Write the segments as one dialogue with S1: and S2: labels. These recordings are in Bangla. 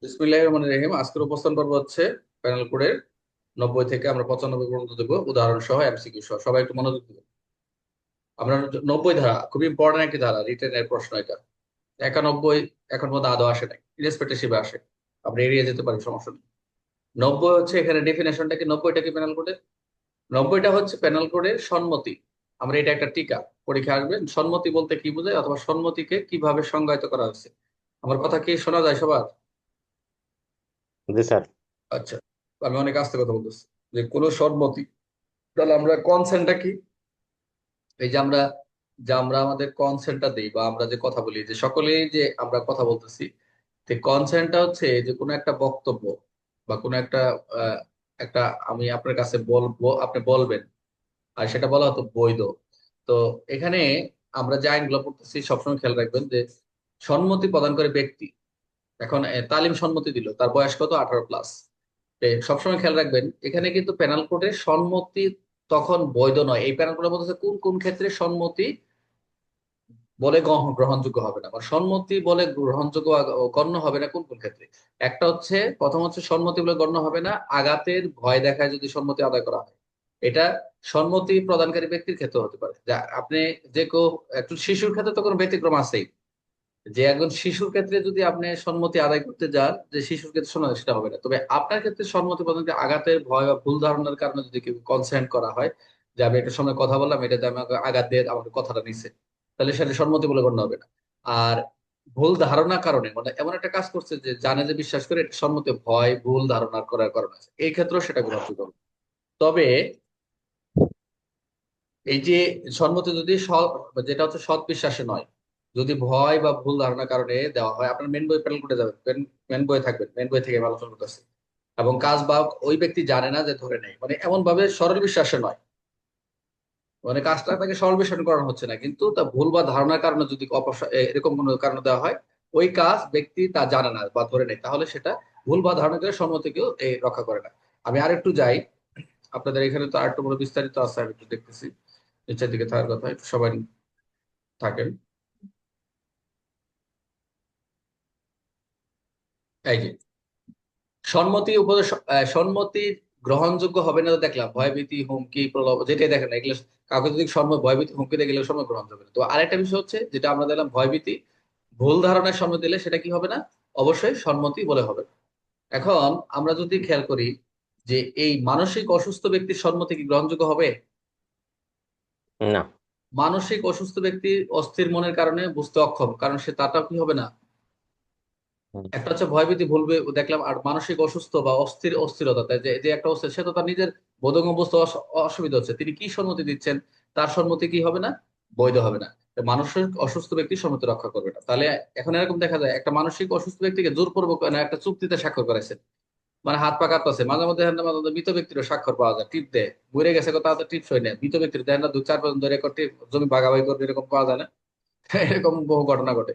S1: বিসমিল্লাহির রহমানির রহিম। আজকের উপস্থান পর্ব হচ্ছে প্যানেল কোডের 90 থেকে আমরা 95 পর্যন্ত দেবো, উদাহরণ সহ এমসিকিউ সহ। সবাই একটু মনোযোগ দিবেন। আমরা 90 ধারা খুবই ইম্পর্টেন্ট একটি ধারা, রিটেনের প্রশ্ন এটা। 91 এখন পর্যন্ত আদৌ আসে নাই, ইরেসপেক্টিভ আসে, আমরা এড়িয়ে যেতে পারি, সমস্যা নেই। 90 হচ্ছে এখানে ডেফিনেশনটা কি, 90টা কি প্যানেল কোডের, 90টা হচ্ছে প্যানেল কোডের সম্মতি। আমরা এটা একটা টিকা, পরীক্ষা আসবে সম্মতি বলতে কি বোঝায় অথবা সম্মতিকে কিভাবে সংজ্ঞায়িত করা হয়েছে। আমার কথা কি শোনা যায় সবার?
S2: জি স্যার।
S1: আচ্ছা, আমি অনেক আস্তে কথা বলতেছি। যে কোনো সম্মতি, তাহলে আমরা কনসেন্টটা কি, এই যে আমরা আমাদের কনসেন্টটা দিই বা আমরা যে কথা বলি, যে সকলেই যে আমরা কথা বলতেছি, তো কনসেন্টটা হচ্ছে যে কোনো একটা বক্তব্য বা কোনো একটা আহ, একটা আমি আপনার কাছে বলবো, আপনি বলবেন, আর সেটা বলা হতো বৈধ। তো এখানে আমরা যে আইনগুলো পড়তেছি সবসময় খেয়াল রাখবেন যে সম্মতি প্রদান করে ব্যক্তি। এখন তালিম সম্মতি দিল, তার বয়স কত, 18+। সবসময় খেয়াল রাখবেন এখানে কিন্তু পেনাল কোডে সম্মতি তখন বৈধ নয়। এই পেনাল কোডে বলতেছে কোন কোন ক্ষেত্রে সম্মতি বলে গ্রহণযোগ্য হবে না, বা সম্মতি বলে গ্রহণযোগ্য গণ্য হবে না কোন কোন ক্ষেত্রে। একটা হচ্ছে, প্রথম হচ্ছে সম্মতি বলে গণ্য হবে না আঘাতের ভয় দেখায় যদি সম্মতি আদায় করা হয়। এটা সম্মতি প্রদানকারী ব্যক্তির ক্ষেত্রে হতে পারে, যা আপনি যে কেউ, একটু শিশুর ক্ষেত্রে তো কোনো ব্যতিক্রম আছেই। যে একজন শিশুর ক্ষেত্রে যদি আপনি সম্মতি আদায় করতে যান, যে শিশুর ক্ষেত্রে শোনা সেটা হবে না। তবে আপনার ক্ষেত্রে সম্মতি প্রদানকে আঘাতের ভয় বা ভুল ধারণার কারণে যদি কেউ কনসেন্ট করা হয়, যে আমি একটা সময় কথা বললাম, এটাতে আমাকে আঘাত দিয়ে আমাকে কথাটা নিছে, তাহলে সেটা সম্মতি বলে গণ্য হবে না। আর ভুল ধারণার কারণে, মানে এমন একটা কাজ করছে যে জানে যে বিশ্বাস করে, এটা সম্মতি ভয় ভুল ধারণা করার কারণে আছে, এই ক্ষেত্রেও সেটা গ্রহণযোগ্য হবে। তবে এই যে সম্মতি যদি যেটা হচ্ছে সৎ বিশ্বাসে নয়, যদি ভয় বা ভুল ধারণার কারণে দেওয়া হয়, আপনার মেন বই প্যানেল করে যাবেন, মেন বই থাকবেন, মেন বই থেকে আমি আলোচনা করতেছি। এবং কাজ বা ওই ব্যক্তি জানে না যে ধরে নেই, মানে এমন ভাবে সরল বিশ্বাসে নয়, মানে কাজটা তাকে সরল বিশ্বাস করানো হচ্ছে না, কিন্তু তা ভুল বা ধারণার কারণে যদি এরকম কোনো কারণে দেওয়া হয়, ওই কাজ ব্যক্তি তা জানে না বা ধরে নেই, তাহলে সেটা ভুল বা ধারণা করে সম্মতিকেও রক্ষা করে না। আমি আরেকটু যাই, আপনাদের এখানে তো আরেকটু বড় বিস্তারিত আছে, আমি একটু দেখতেছি। নিচের দিকে থাকার কথা, একটু সবাই থাকেন। এই যে সম্মতি উপদেশ, সম্মতি গ্রহণযোগ্য হবে না তো দেখলাম, ভয়ভীতি হুমকি প্রলোভ যেটাই দেখেন না, এগুলো কাউকে যদি ভয়ভীতি হুমকি দিয়ে গেলে সম্মতি গ্রহণযোগ্য না। তো আরেকটা বিষয় হচ্ছে যেটা আমরা দেখলাম, ভয়ভীতি ভুল ধারণার সম্মতি দিলে সেটা কি হবে না, অবশ্যই সম্মতি বলে হবে। এখন আমরা যদি খেয়াল করি যে এই মানসিক অসুস্থ ব্যক্তির সম্মতি কি গ্রহণযোগ্য হবে?
S2: না।
S1: মানসিক অসুস্থ ব্যক্তি অস্থির মনের কারণে বুঝতে অক্ষম, কারণ সে তারটা কি হবে না।
S2: হুম।
S1: একটা হচ্ছে ভয়ভীতি ভুলবে দেখলাম, আর মানসিক অসুস্থ বা অস্থিরতা, তাই যে যে একটা অস্থির, সে তো তার নিজের বোধগম্য বুঝতে অসুবিধা হচ্ছে, তিনি কি সম্মতি দিচ্ছেন, তার সম্মতি কি হবে না, বৈধ হবে না। তো মানসিক অসুস্থ ব্যক্তি সম্মতি রক্ষা করবে না। তাহলে এখন এরকম দেখা যায়, একটা মানসিক অসুস্থ ব্যক্তিকে জোরপূর্বক একটা চুক্তিতে স্বাক্ষর করাইছে, মানে হাত পা কাঁপতেছে, মাঝে মধ্যে হ্যাঁ মাঝে মধ্যে মৃত ব্যক্তিরও স্বাক্ষর পাওয়া যায়, টিপ দেয়, মরে গেছে কথা, টিপস হয় না, মৃত ব্যক্তির দেয় না, 2-4 বছর ধরে জমি ভাগাভাগি করবে, এরকম পাওয়া যায় না? এরকম বহু ঘটনা ঘটে।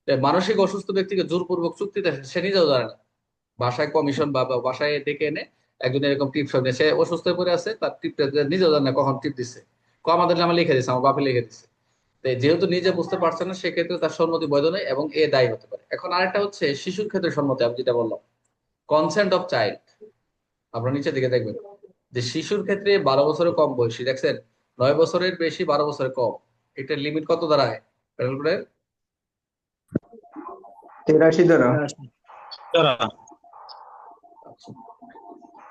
S1: মানসিক অসুস্থ ব্যক্তিকে জোরপূর্বক চুক্তিতে সে নিজেও জানে না, বাসায় কমিশন বা বাসায় ডেকে এনে একজন এরকম টিপ সঙ্গে, সে অসুস্থ হয়ে পড়ে আছে, তার টিপটা নিজেও জানে না কখন টিপ দিচ্ছে, আমাদের নামে লিখে দিচ্ছে, আমার বাপে লিখে দিচ্ছে। তো যেহেতু নিজে বুঝতে পারছে না, সেক্ষেত্রে তার সম্মতি বৈধ নয় এবং এ দায়ী হতে পারে। এখন আরেকটা হচ্ছে শিশুর ক্ষেত্রে সম্মতি, আমি যেটা বললাম, কনসেন্ট অফ চাইল্ড। আপনার নিচের দিকে দেখবেন যে শিশুর ক্ষেত্রে 12 বছরের কম বয়সী, দেখছেন, 9 বছরের বেশি, 12 বছরের কম, এটার লিমিট কত দাঁড়ায় প্যানেল কোডের?
S3: 83 দ্বারা।
S1: আচ্ছা,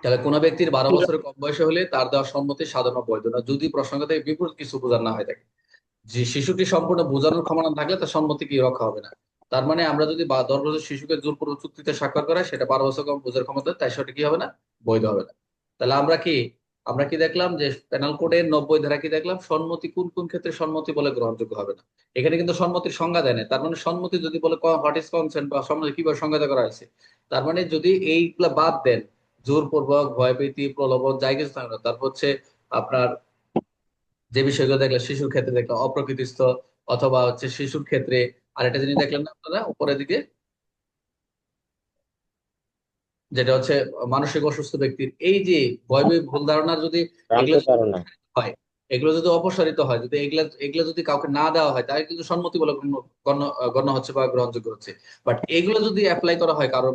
S1: তাহলে কোনো ব্যক্তির 12 বছরের কম বয়সে হলে তার দেওয়া সম্মতি সাধারণ বৈধ না, যদি প্রসঙ্গ থেকে বিপরীত কিছু বোঝার না হয় থাকে। যে শিশুটি সম্পূর্ণ বোঝানোর ক্ষমতা না থাকলে তার সম্মতি কি রক্ষা হবে না। তার মানে আমরা যদি 10 বছর শিশুকে জোরপূর্বক চুক্তিতে স্বাক্ষর করাই, সেটা 12 বছর কম বোঝার ক্ষমতা, তাই সেটা কি হবে না, বৈধ হবে না। তাহলে আমরা কি দেখলাম যে পেনাল কোডের 90 ধারা কি দেখলাম, সম্মতি কোন কোন ক্ষেত্রে সম্মতি বলে গ্রহণযোগ্য হবে না। এখানে কিন্তু সম্মতির সংজ্ঞা দেয় না, তার মানে সম্মতি যদি বলে হোয়াট ইজ কনসেন্ট বা সম্মতি কিভাবে সংজ্ঞায়িত করা হয়েছে, তার মানে যদি এইগুলা বাদ দেন, জোরপূর্বক ভয়ভীতি প্রলোভন যাই কিছু থাকে না, তারপর হচ্ছে আপনার যে বিষয়গুলো দেখলাম, শিশুর ক্ষেত্রে দেখলাম অপ্রকৃতিস্থ, অথবা হচ্ছে শিশুর ক্ষেত্রে আরেকটা জিনিস দেখলেন না আপনারা উপরের দিকে, যেটা হচ্ছে মানসিক অসুস্থ ব্যক্তির এই যে ভয় ভুল ধারণা যদি
S2: ভ্রান্ত
S1: এগুলো যদি
S2: ধারণা।
S1: হয়, এগুলো যদি অপসারিত হয়, যদি এগুলা এগুলো যদি কাউকে না দেওয়া হয়, তাহলে কিন্তু সম্মতি বলে গণ্য গণ্য গণ্য হচ্ছে বা গ্রহণযোগ্য হচ্ছে। বাট এগুলো যদি অ্যাপ্লাই করা হয় কারোর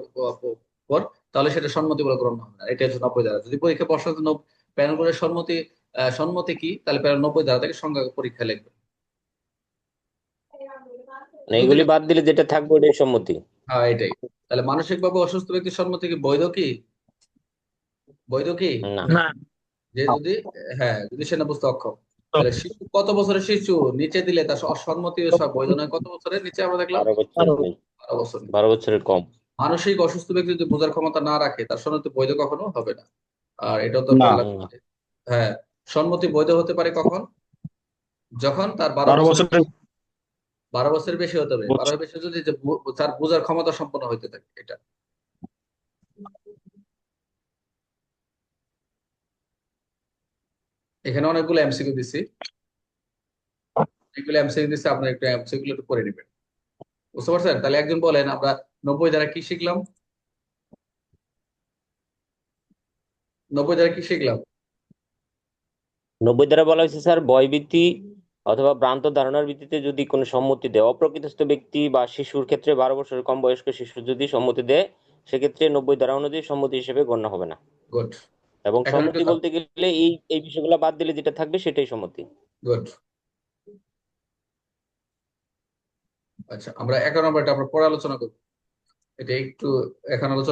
S1: উপর, তাহলে সেটা সম্মতি বলে গণ্য হবে না। এটা হচ্ছে 90 ধারা। যদি পরীক্ষা প্রশ্ন প্যানেলের সম্মতি সম্মতি কি, তাহলে প্যানেল 90 ধারা থেকে সংজ্ঞা পরীক্ষা লিখবে।
S2: মানে এগুলি
S1: বুঝলে?
S2: বাদ দিলে যেটা থাকবে ওটাই সম্মতি।
S1: হ্যাঁ, এটাই। তাহলে মানসিকভাবে অসুস্থ ব্যক্তির সম্মতি কি বৈধ কি? বৈধ কি?
S2: না।
S3: না।
S1: যে যদি, হ্যাঁ, যদি সে না বুঝতে অক্ষম। তাহলে শিশু কত বছরের শিশু নিচে দিলে তার অসম্মতি সব বৈধ নয়, কত বছরের নিচে আমরা দেখলাম?
S2: 12 বছর নেই।
S1: 12 বছর।
S2: 12 বছরের কম।
S1: মানসিক অসুস্থ ব্যক্তি যদি বোঝার ক্ষমতা না রাখে, তার সম্মতি বৈধ কখনো হবে না। আর এটাও তো
S3: না।
S1: বললাম
S2: না।
S1: যে, হ্যাঁ, সম্মতি বৈধ হতে পারে কখন? যখন তার 12
S3: 12
S1: বছরের
S3: বছরের
S1: 12 বছরের বেশি হতে হবে। 12 এর বেশি যদি তার বোঝার ক্ষমতা সম্পন্ন হইতে থাকে, এটা। এখানে অনেকগুলো এমসিকিউ দিছি, এগুলো এমসিকিউ দিছি, আপনার একটু এমসিকিউ গুলো একটু করে নেবেন। বুঝতে পারছেন? তাহলে একজন বলেন, আমরা 90 দ্বারা কি শিখলাম? 90 দ্বারা কি শিখলাম?
S2: 90 দ্বারা বলা হয়েছে স্যার, ভয়ভীতি অথবা ভ্রান্ত ধারণার ভিত্তিতে যদি কোনো সম্মতি দেয়, অপ্রকৃতস্থ ব্যক্তি বা শিশুর ক্ষেত্রে 12 বছরের কম বয়স্ক শিশু যদি সম্মতি দেয়, সেক্ষেত্রে 90 ধারা অনুযায়ী সম্মতি হিসেবে গণ্য হবে না।
S1: গুড।
S2: এবং
S1: এখন একটু
S2: সম্মতি বলতে গেলে এই এই বিষয়গুলো বাদ দিলে যেটা থাকবে সেটাই সম্মতি।
S1: গুড। আচ্ছা, আমরা 11 নম্বরটা আমরা পরে আলোচনা করবো। এটা একটু এখন আলোচনা